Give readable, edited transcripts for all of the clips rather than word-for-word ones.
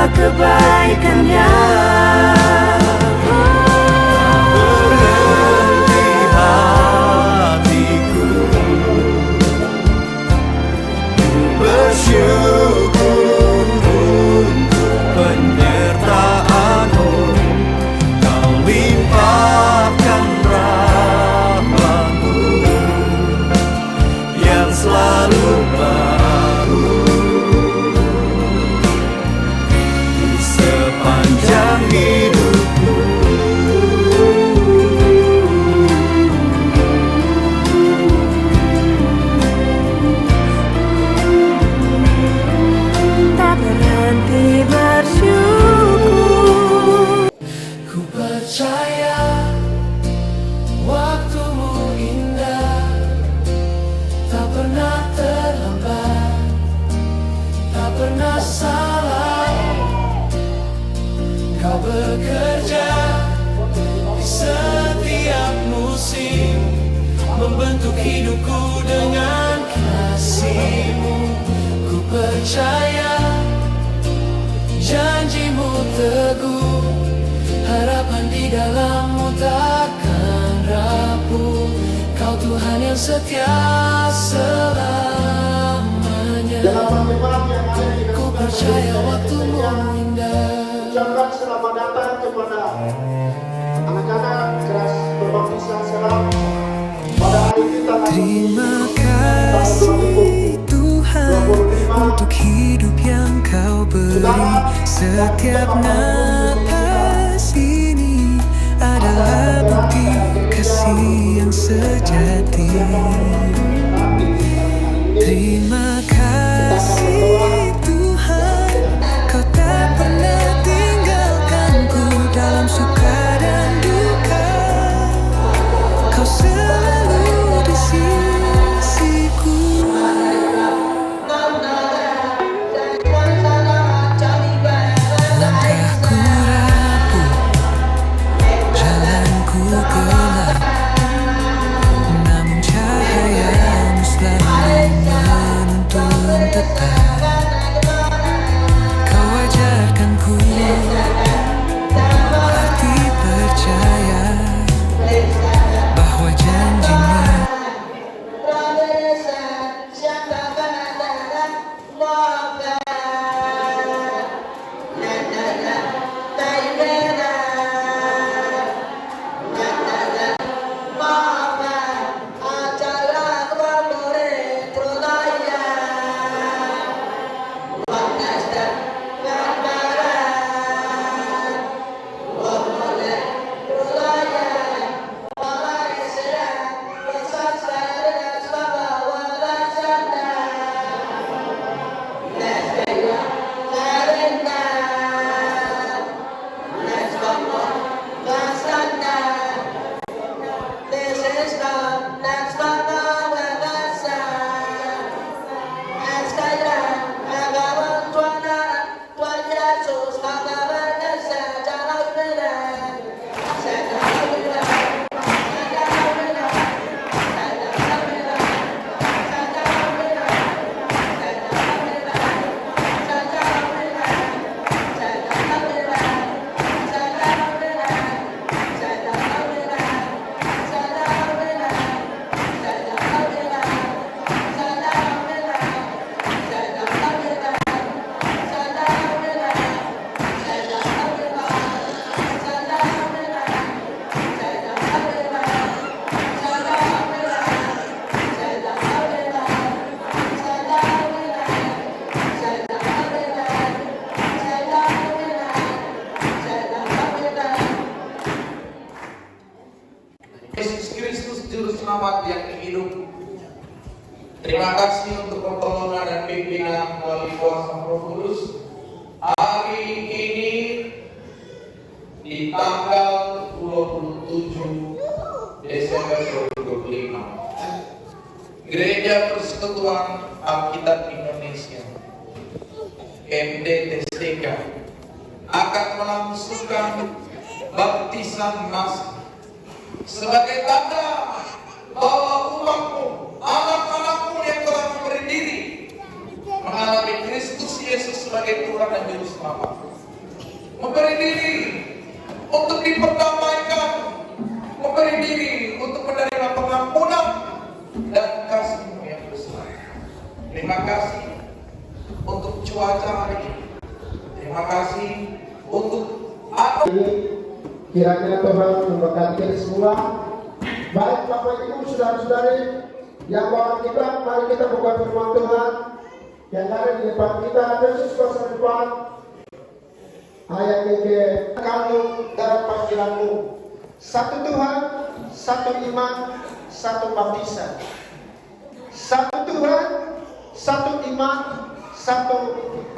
segala kebaikannya. Bersyukur untuk penyertaan-Mu, Kau limpahkan rahmat-Mu yang selalu baru di sepanjang hidupku. Tak berhenti bersyukur. Ku percaya waktumu indah, tak pernah terlambat, tak pernah salah. Kau bekerja di setiap musim, membentuk hidupku dengan kasih-Mu. Ku percaya janji-Mu teguh, harapan di dalam-Mu takkan rapuh. Kau Tuhan yang setia selamanya. Ku percaya waktu-Mu indah. Ucapkan selamat datang kepada anak-anak kelas berbaptis Salam pada hari ini tanggal Terima kasih Tuhan untuk hidup yang Kau beri. Setiap napas ini adalah bukti kasih yang sejati. Terima kasih Tuhan, Kau tak pernah tinggalkanku dalam suka dan duka. Kau selalu di sisiku. Langkahku rapuh, jalanku gelap, namun cahaya-Mu selalu menuntun tetap. Kau ajarkanku arti percaya bahwa janji-Mu Yesus Kristus Juru Selamat yang hidup. Terima kasih untuk pertolongan dan bimbingan melalui kuasa Roh Kudus. Hari ini di tanggal 27 Desember 2025, Gereja Persekutuan Alkitab Indonesia MDTSTK akan melangsungkan baptisan Mas sebagai tanda bahwa umatmu, anak-anakmu yang telah memberi diri mengalami Kristus Yesus sebagai Tuhan dan Juru Selamat. memberi diri untuk diperdamaikan, memberi diri untuk menerima pengampunan dan kasih-Mu yang besar. Terima kasih untuk cuaca hari ini. Terima kasih untuk Ini kiranya Tuhan memberkati semua. Baik Bapak Ibu, saudara-saudari yang bawa kita, mari kita buka firman Tuhan yang ada di depan kita. Yesus pasal 4 ayat 3. Kamu dalam panggilanmu, satu Tuhan, satu iman, satu baptisan. Satu Tuhan, satu iman, satu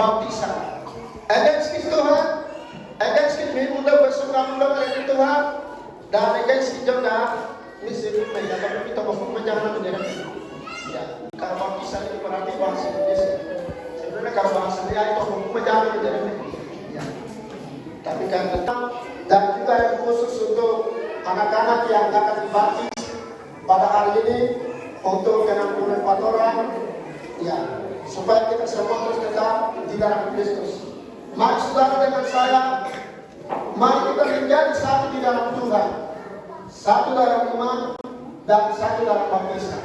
baptisan. Against Tuhan, against muda bersuka-muda oleh Tuhan, dan against juga misi mereka kalau kita mau menjangan menjadi ya. Kalau baptisan itu berarti bahasa Indonesia. Sebenarnya kalau bahasa dia itu mau menjangan menjadi ya. Tapi kan tetap dan juga yang khusus untuk anak-anak yang akan dibaptis pada hari ini untuk 64 orang ya, supaya kita semua terus tetap di dalam Kristus. Mari saudara dengan saya, mari kita menjadi satu di dalam Tuhan, satu dalam iman dan satu dalam baptisan.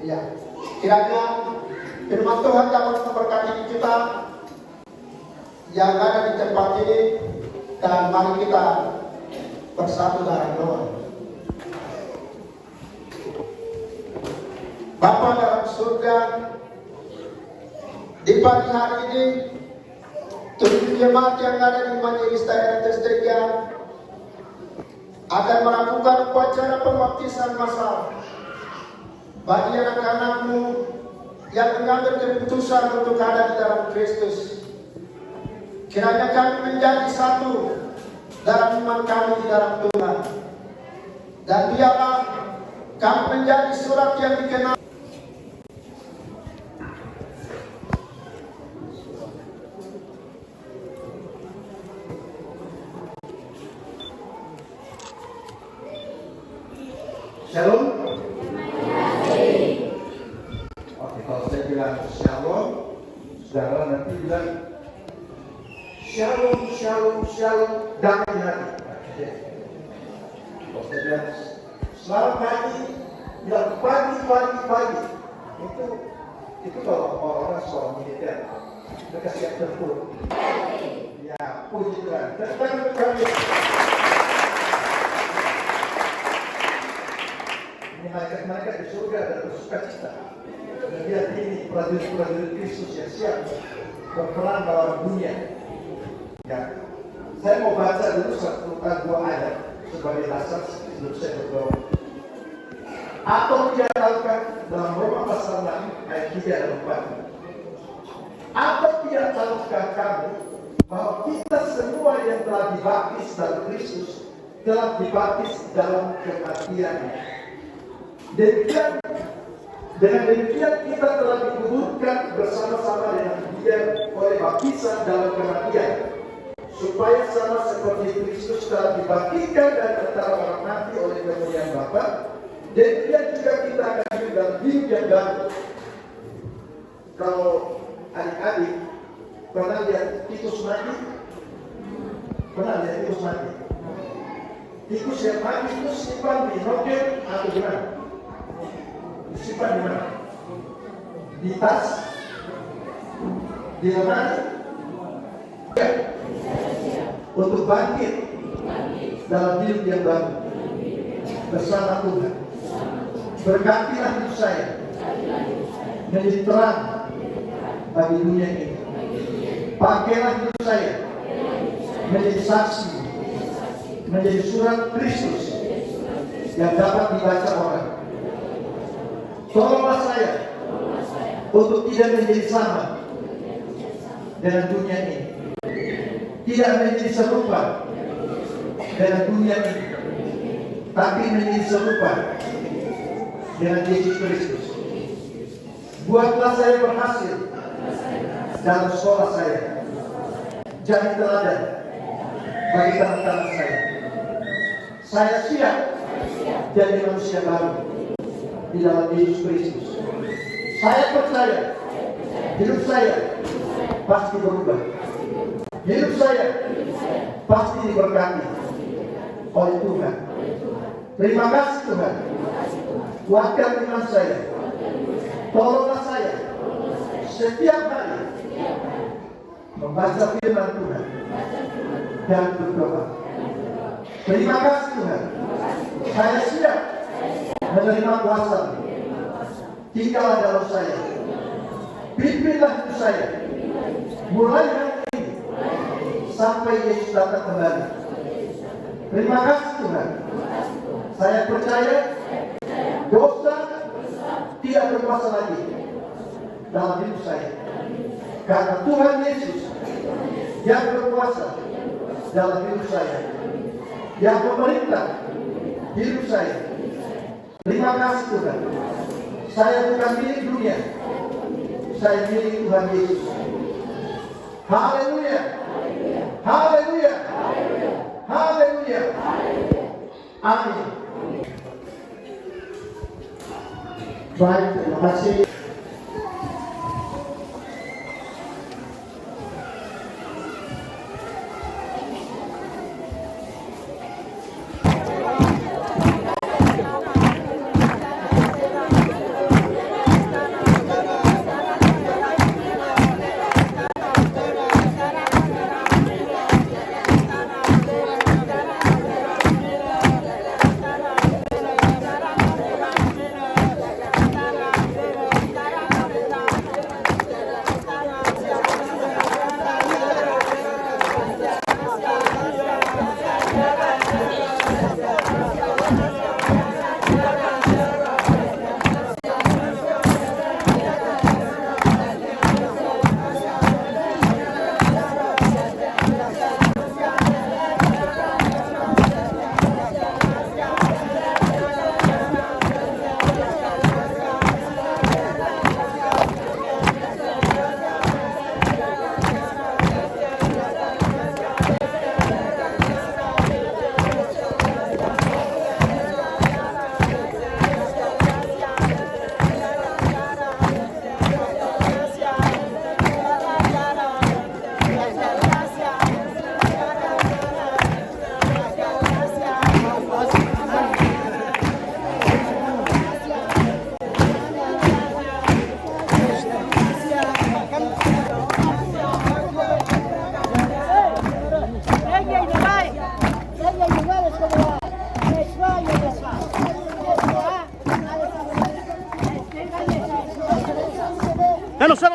Ya, kiranya firman Tuhan dapat memberkati kita yang ada di tempat ini, dan mari kita bersatu dalam doa. Bapa dalam surga, di pagi hari ini, tujuh jemaat yang ada di Majelis Daerah Testegia akan melakukan upacara pembaptisan massal bagi anak-anak-Mu yang mengambil keputusan untuk ada di dalam Kristus. Kiranya kami menjadi satu dalam iman kami di dalam Tuhan, dan biarlah kami menjadi surat yang dikenal. Shalom. Oke, kalau saya bilang shalom, saudara nanti bilang shalom, shalom, shalom, damai hati. Kalau saya bilang selamat pagi, bilang pagi, pagi, pagi. Itu kalau orang-orang sekolah militer, mereka siap tempur. Ya, puji Tuhan. Dan kami. Malaikat-malaikat di surga dan bersuka cita melihat ini prajurit-prajurit Kristus yang siap berperang melawan dunia. Ya, saya mau baca dulu dua ayat sebagai dasar sebelum saya berdoa. Atau tidak tahukah dalam Roma pasal 6 ayat 3 dan 4? Atau tidak tahukah kamu bahwa kita semua yang telah dibaptis dalam Kristus telah dibaptis dalam kematian? Dengan demikian kita telah dikuburkan bersama-sama dengan Dia oleh baptisan dalam kematian, supaya sama seperti Kristus telah dibangkitkan dari antara orang mati oleh kemuliaan Bapa, demikian juga kita akan hidup dalam hidup yang baru. Kalau adik-adik pernah lihat tikus mati? Pernah lihat tikus mati? Tikus yang mati itu simpan di noken atau gimana? Simpan di mana? Di tas? Di lemari? Ya. Untuk bangkit dalam hidup yang baru bersama Tuhan. Bergantilah hidup saya menjadi terang bagi dunia ini. Pakailah hidup saya menjadi saksi, menjadi surat Kristus yang dapat dibaca orang. Tolonglah saya untuk tidak menjadi sama dengan dunia ini, tidak menjadi serupa dengan dunia ini, tapi menjadi serupa dengan Yesus Kristus. Buatlah saya berhasil dalam sekolah saya, jadi teladan bagi teman-teman saya. Saya siap jadi manusia baru di dalam Yesus Kristus. Saya percaya hidup saya pasti berubah Hidup saya pasti diberkati oleh Tuhan. Terima kasih Tuhan. Kuatkan iman saya. Tolonglah saya setiap hari membaca firman Tuhan dan berdoa. Terima kasih Tuhan. Saya siap menerima kuasa. Tinggallah dalam saya. Pimpinlah hidup saya. Mulai hari ini sampai Yesus datang kembali. Terima kasih Tuhan. Saya percaya dosa tidak berkuasa lagi dalam hidup saya. Karena Tuhan Yesus yang berkuasa dalam hidup saya, yang memerintah hidup saya. Terima kasih Tuhan. Saya bukan milik dunia, saya milik Tuhan Yesus. Haleluya. Haleluya. Haleluya. Amin. Baik, terima kasih.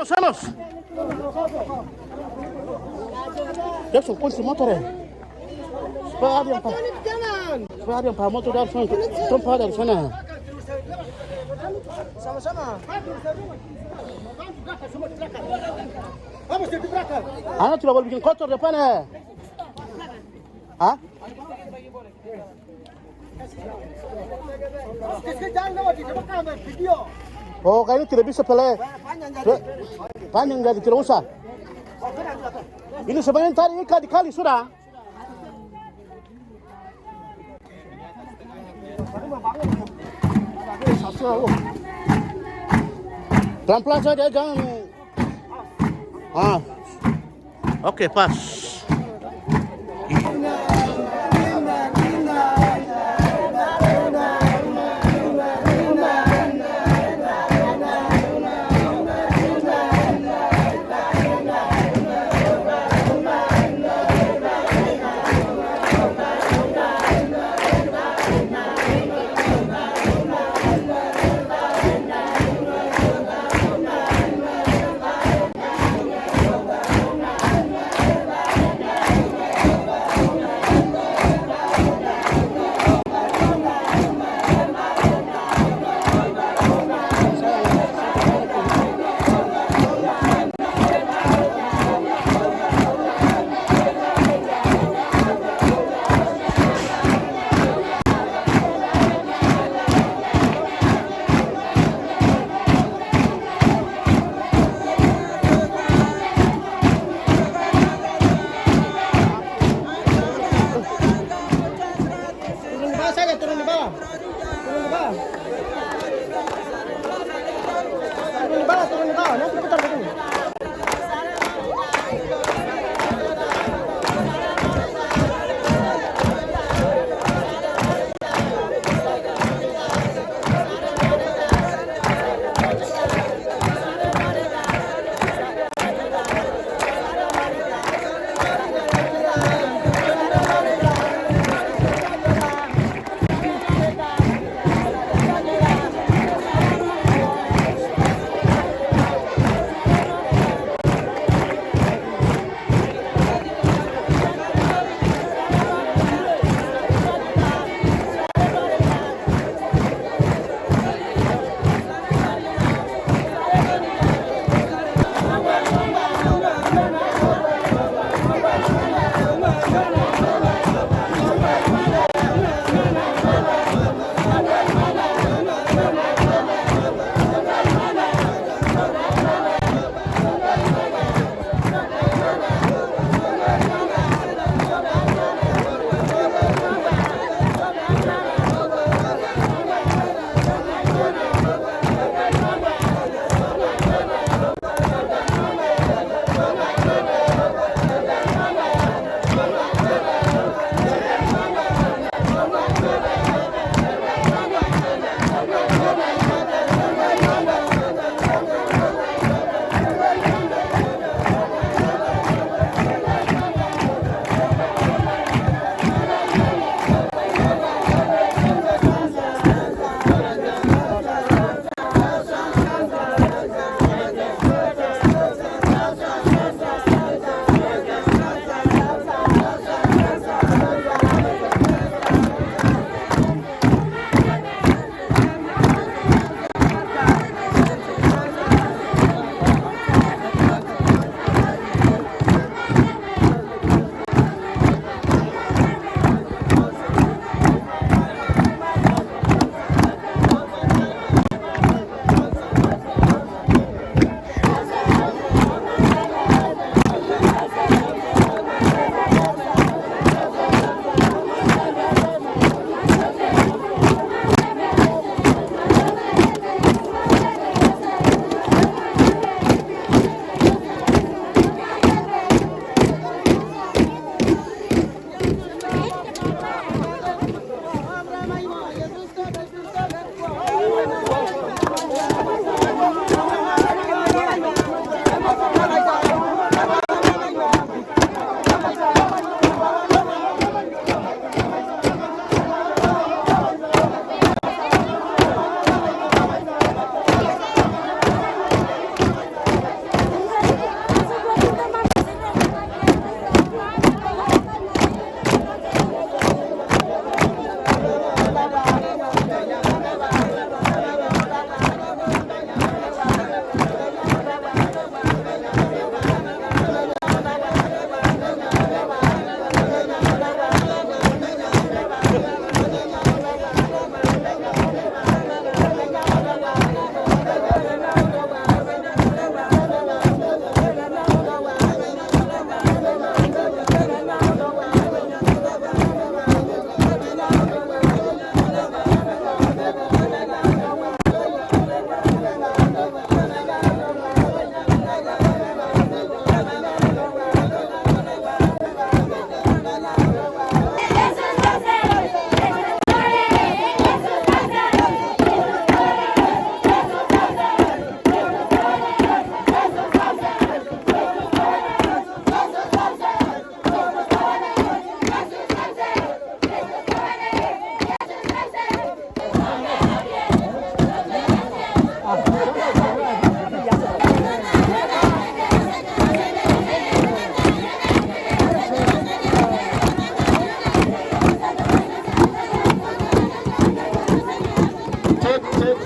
Sanos. Jackson, kunci motor ya. Supaya ada yang pakai motor dari sana. Tumpah dari sana. Sama-sama. Anak tidak boleh bikin kotor depannya. Hah? Oh, kayaknya tidak bisa pele. Panjang jadi tidak usah. Ini sebenarnya tadi ikat dikali sudah. Pelan-pelan saja, jangan. Oke, pas.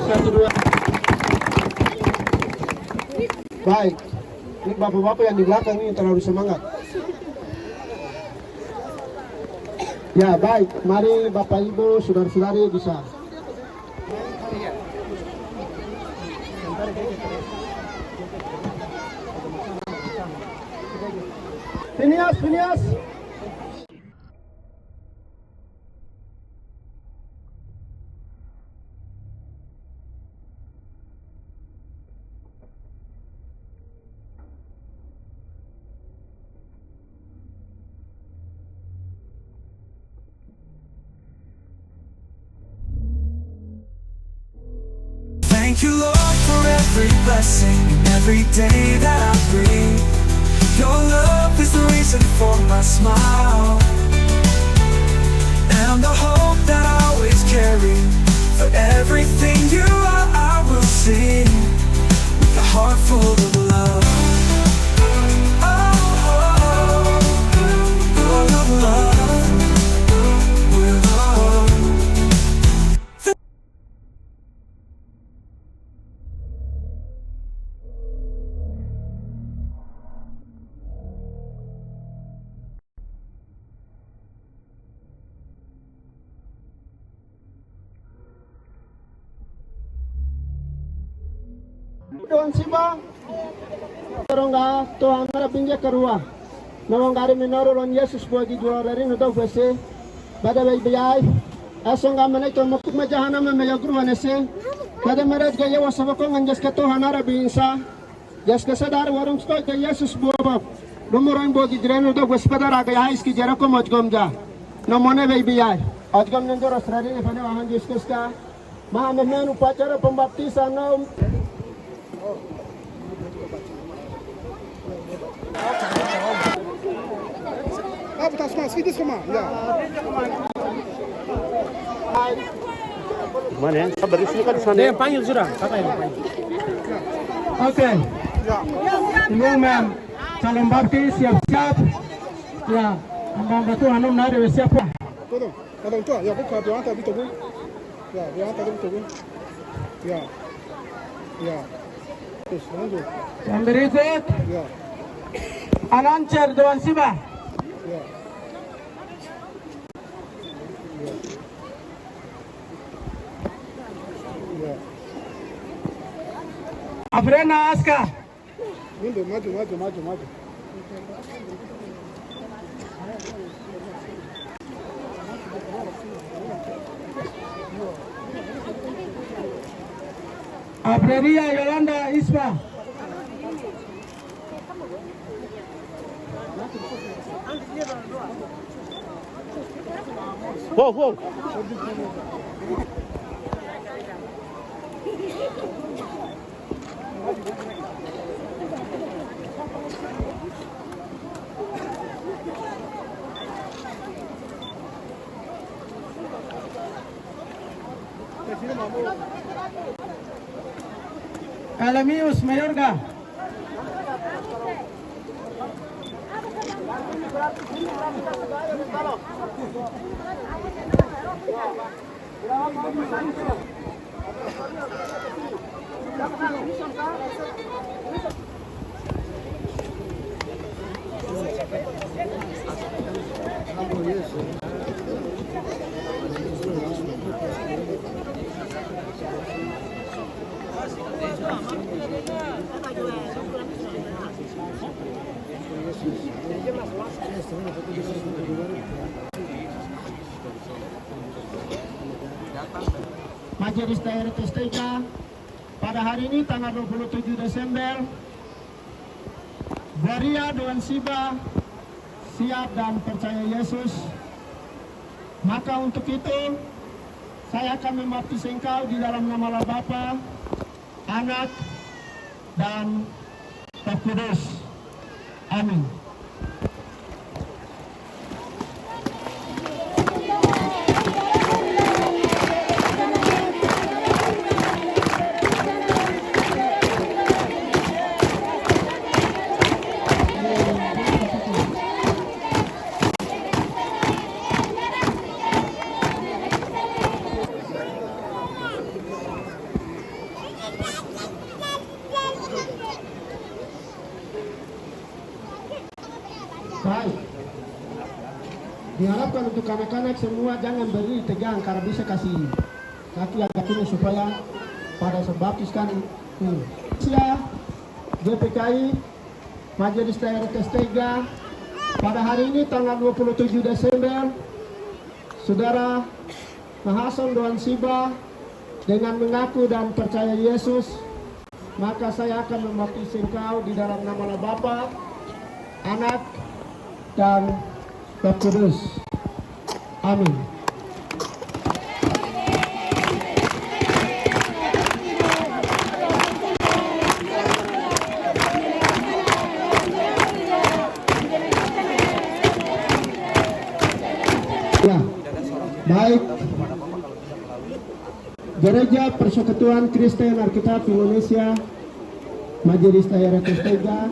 Satu dua. Baik. Ini bapak-bapak yang di belakang ini terlalu semangat. Ya baik, mari Bapak Ibu, saudara-saudari bisa. Phineas. Thank you, Lord, for every blessing and every day that I breathe. Your love is the reason for my smile and the hope that I always carry. For everything you are, I will sing with a heart full of love. Oh, oh, oh, full of love, with love. Tuhan Siba, Torongga, Tuhan ada pinjak kerua. Nawang gari minoro lon Yesus buagi dua dari nudo vese. Bada bayi bayai, asong gamane to mukuk majahana memeya guru anese. Bada merat gaya wasabako nganjas ke Tuhan ada binsa. Jas kesadar warung sto ke Yesus buabab. Lumuran buagi dua nudo vese pada raga ya iski jarako mojgomja. Nomone bayi bayai. Ajgam nendoro serari ne pada wahan Yesus ka. Maha memenu upacara pembaptisan na. Mana ya? Sabar di sini kan sana. Yang panggil sudah, kakak yang panggil. Oke. Ini mem calon baptis siap-siap. Ya, hamba batu hanum nade siap. Todo, kadang tu, ya buka dia hantar itu pun, ya dia hantar itu pun, ya, terus lanjut, Yang berikut ya, announcer Tuan Siba. ya, ya, Afrina Aska. mundur, maju. Apreria Yolanda Isma. Wow. Alamius Mayorga. Majelis Daerah TSTK pada hari ini tanggal 27 Desember Waria Dewan Siba siap dan percaya Yesus. Maka untuk itu saya akan membaptis engkau di dalam nama Allah Bapa, Anak, dan Roh Kudus. Amin. Diharapkan untuk anak-anak semua jangan berdiri tegang karena bisa kasih kaki agak ini supaya pada sebabtiskan GPKI Majelis Daerah Kestega pada hari ini tanggal 27 Desember Saudara Mahason Doan Siba dengan mengaku dan percaya Yesus, maka saya akan membaptis engkau di dalam nama Bapa, Anak, dan Roh Kudus. Amin. Ya, baik. Gereja Persekutuan Kristen Alkitab Indonesia Majelis Daerah Kestega,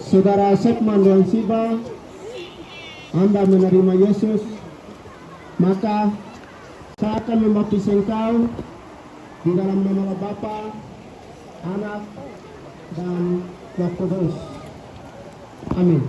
Saudara Sekman Doan Siba, Anda menerima Yesus, maka saya akan membaptis engkau di dalam nama Bapa, Anak, dan Roh Kudus. Amin.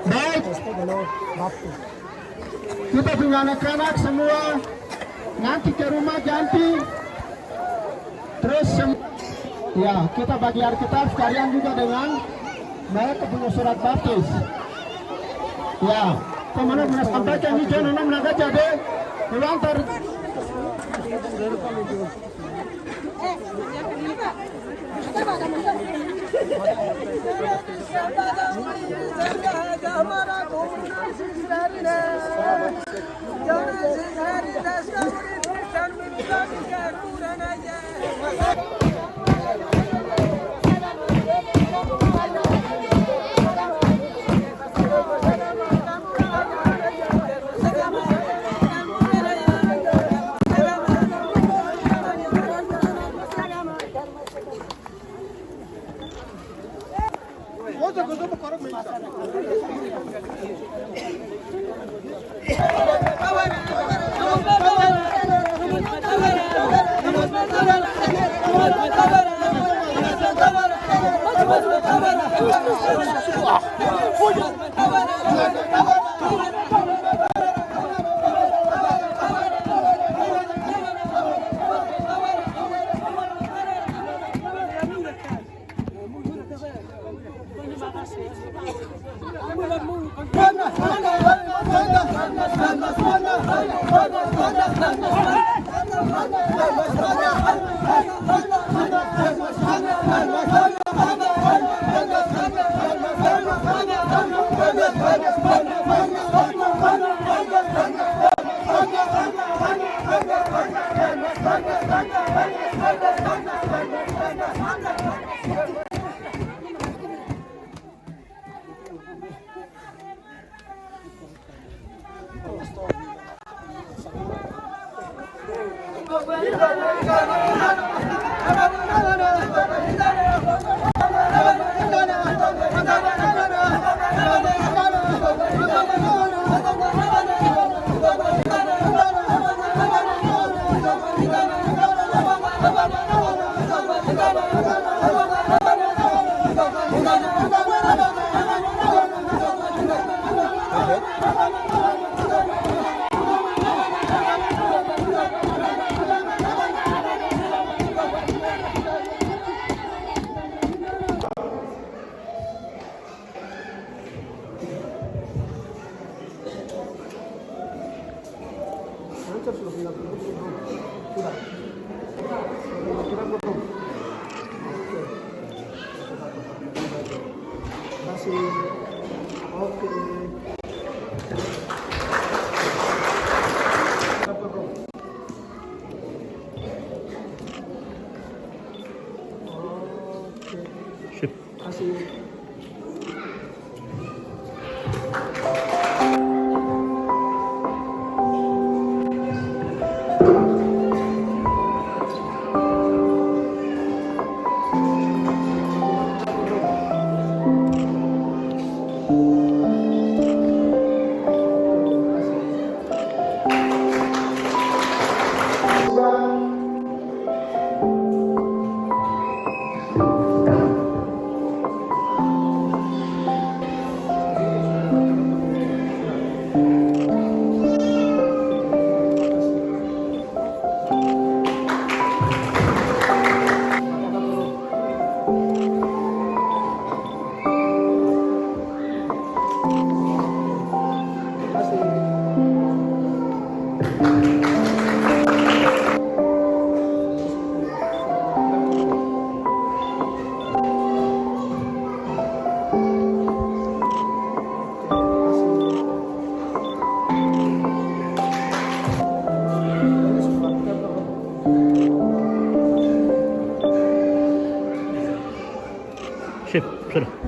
Baik, kita punya anak-anak semua nanti ke rumah ganti terus ya kita bagi Alkitab sekalian juga dengan mereka punya surat baptis ya kemana bisa sampaikan ini jangan menaga jadi lantar Vamos, Sip, sudah.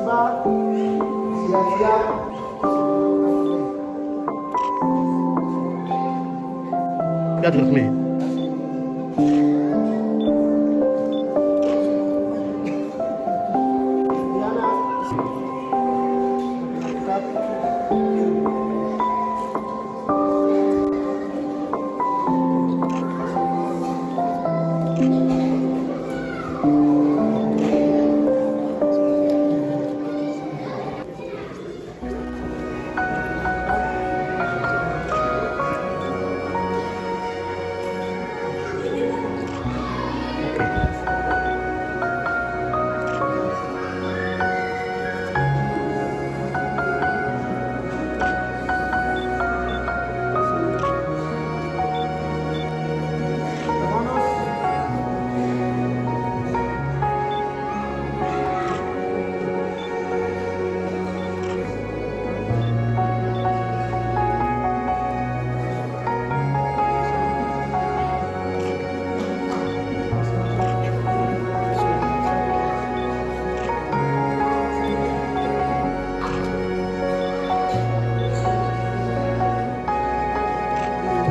Pak. Siap-siap. Lihat resmi.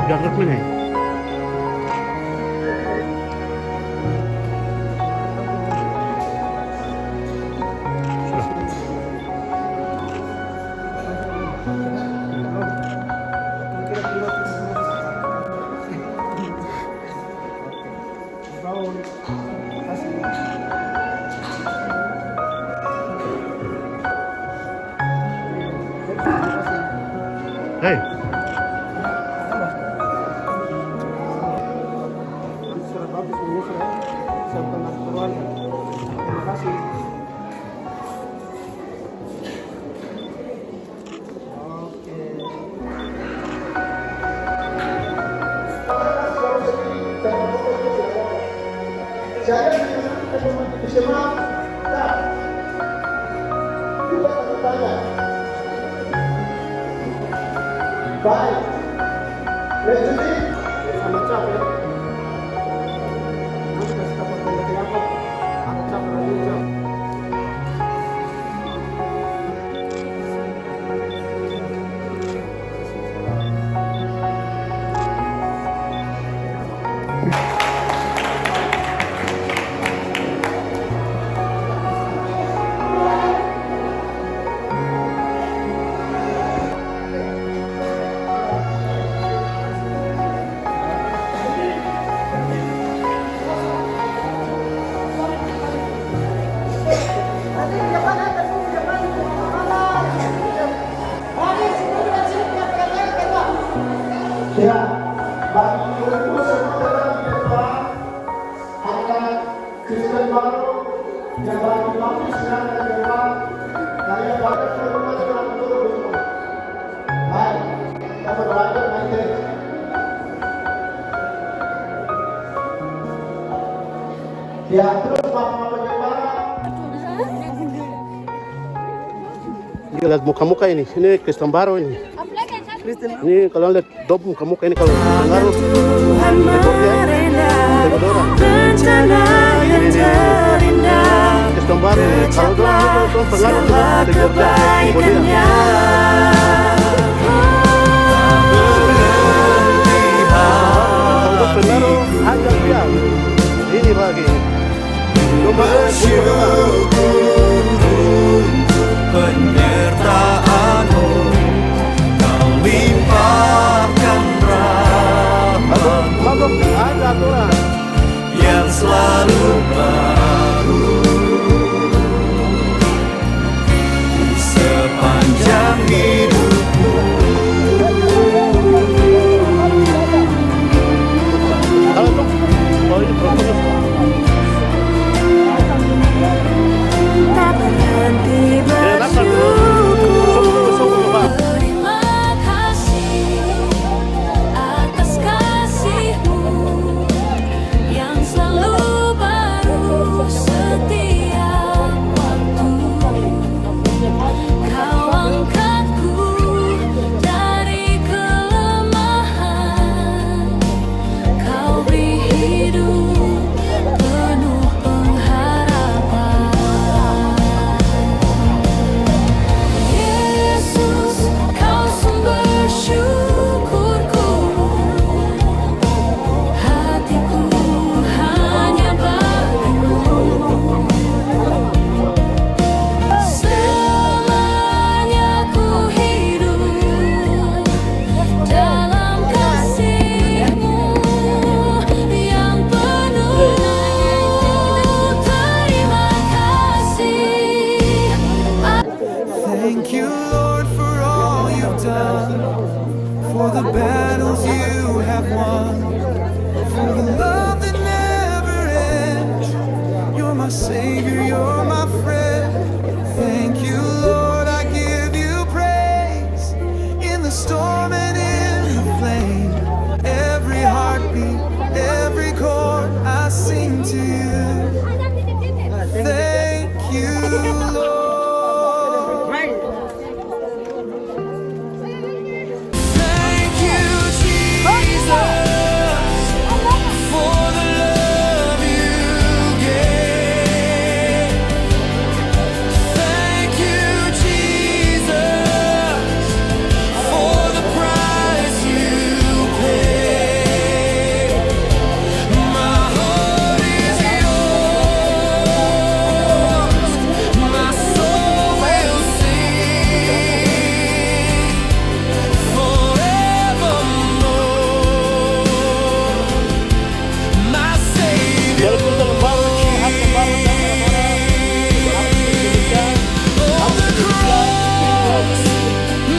Lihat resmi nih. Hei, Sudah bagus ini sudah siapkan keluarga. Terima kasih. Oke. Saya bisa tak juga tanya. Baik, lanjuti Sama cap ya. Nanti kasih dapat pendapat apa? Ada cap lagi cap. ya, bagi ibu semua dalam depan adalah Kristen baru yang bagi kami sedang di depan saya pada semua dalam turun. Baik, kita berlanjut nanti. Ya, terus Bapak Bagaimana? Ini lihat muka-muka ini Kristen baru ini. Ini kalau lihat muka-muka ini kalau pengaruh Tuhan merendah bencana yang terindah. Kristen baru kalau pengaruh Segala kebaikannya. kalau pengaruh hanya dia. Ini lagi. Bersyukur untuk penyertaan-Mu, Kau limpahkan rahmat-Mu ada aturan yang selalu baru di sepanjang hidupku. kalau ini for the battles you have won, for the love that never ends. You're my savior, you're my friend. Thank you, Lord, I give you praise in the storm and in the flame. Every heartbeat, every chord, I sing to you. Thank you, Lord. Thank you, Jesus, for the love you gave. Thank you, Jesus, for the price you paid. My heart is yours, my soul will sing forevermore. My Savior, Dari kita lembaru, hak lembaru dan on the cross,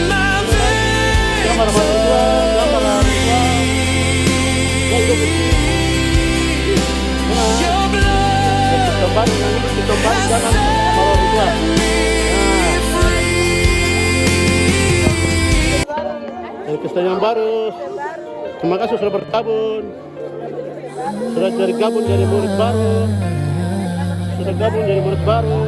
my your blood has set me free. Dari Kristen yang baru, terima kasih sudah bergabung, sudah bergabung jadi murid baru, sudah gabung jadi murid baru.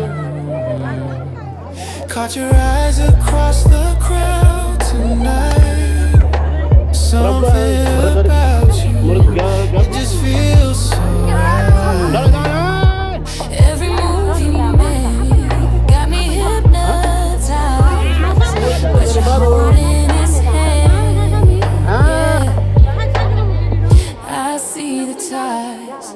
Caught your eyes across the crowd tonight. Something about you, Murid it gabung. just feels so right. Jangan. Every move you made got me hypnotized. Put your heart in his hand. Yeah. I see the ties.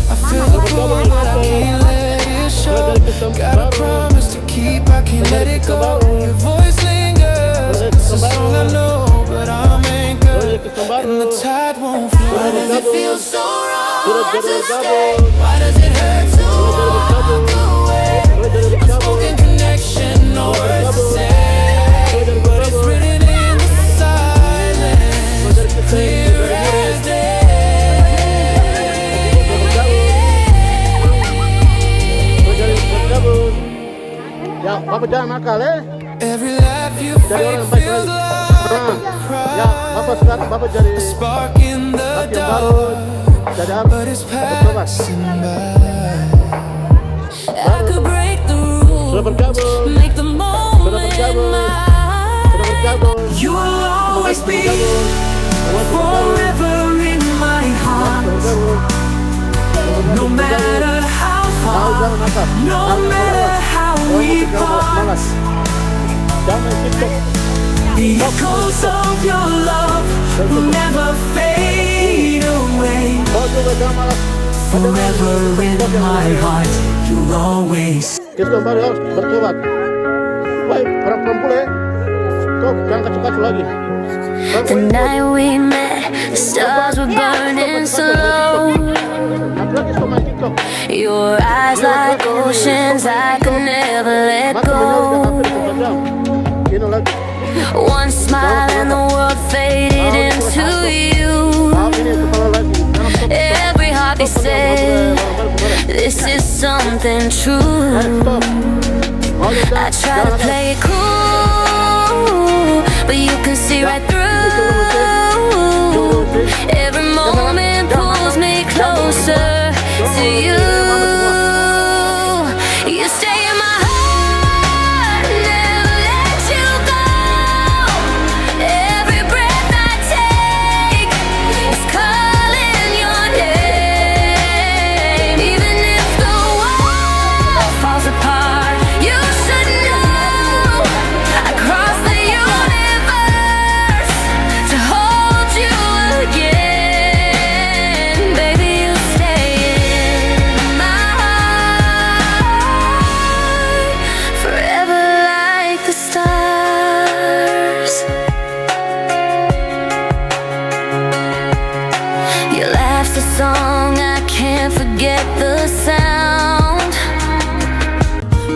I feel the pull, but I can't let it show. Got a promise to keep, I can't let it go. Your voice lingers, it's a song I know, but I'm anchored, and the tide won't flow. Why does it feel so wrong to stay? Why does it hurt to walk away? Unspoken connection, no words to say, but it's written in the silence, clear as day. Ya, Bapak jangan nakal Every laugh you Jadi fake orang baik feels lagi. like a Ya, Bapak sekarang Bapak jadi a spark in the laki yang baru, dark, jadi but it's bertobat. passing by. I could break the Sudah rules, bergabung, make the moment bergabung. sudah mine. bergabung. You will always be Bergabung. forever in my heart. No matter how Tahu far, jangan nakal. no matter how we part, Malas. Jangan TikTok. the echoes of your love will never fade away. Kau juga jangan malas. Forever in my heart, you'll always. Kristen baru harus bertobat. Baik, orang perempuan kau jangan kacau-kacau lagi. The night we met, the stars were burning slow. Lagi suka main TikTok. Your eyes like oceans I could never let Maka udah go. hampir 2 jam. Ini lagi. One smile and the world faded into you. Maaf ini kepala lagi. Jangan stop. Every heartbeat said, this is something true. Stop. I try to play it cool, but you can see right through. Every moment pulls me closer to you. You stay in my heart, never let you go. Every breath I take is calling your name. Even if the world falls apart, you should know I crossed the universe to hold you again. Baby, you stay in my heart forever like the stars. Your laugh's a song, I can't forget the sound.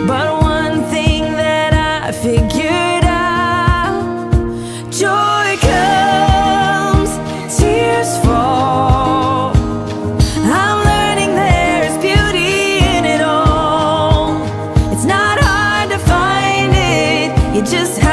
But one thing that I figured out, joy comes just